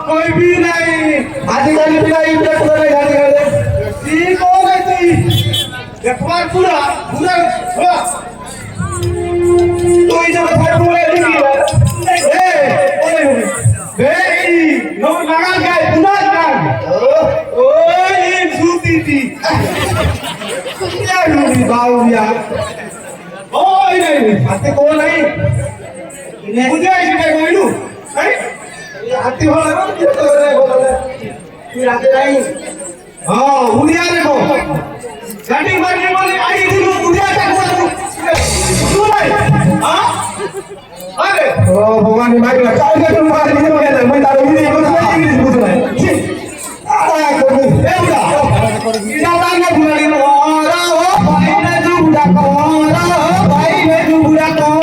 कोई भी नहीं आदिवासी भी नहीं कौन है पूरा पूरा तो इधर पूरा नो लगा गए पुनः ओए सूती थी क्या लूटी बावरिया ओए नहीं आते कौन है मुझे ऐसे क्या कोई लू हाथी वाला ना ये तो रे बोला तू आते नहीं हां उड़िया देखो गाड़ी मारने वाले आई थी लोग उड़िया तक तू भाई हां अरे ओ भगवान ने मार लगा क्या तुम मार नहीं बोले मैं तारो ही नहीं बोल रहा इंग्लिश बोल रहा है आया कोई ए बुढ़ा इधर आना बुढ़ा ने ओरा ओ भाई ने तू बुढ़ा को ओरा भाई ने तू बुढ़ा को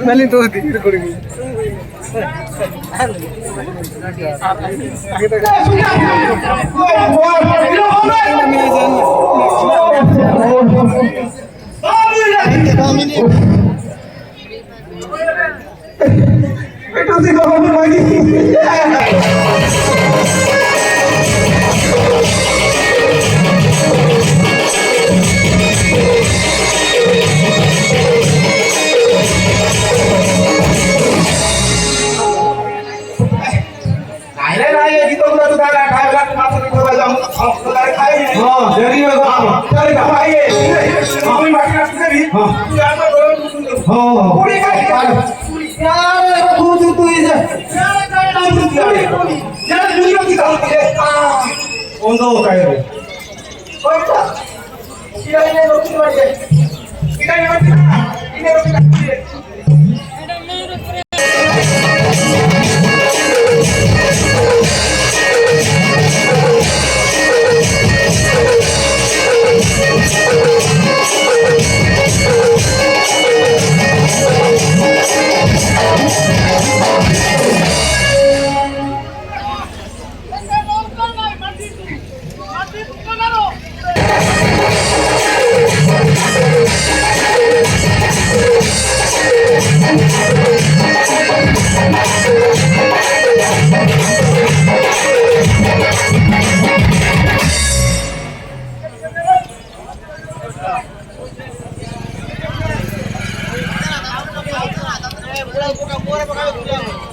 Balik tuh di recording. Itu sih kalau lagi. Buka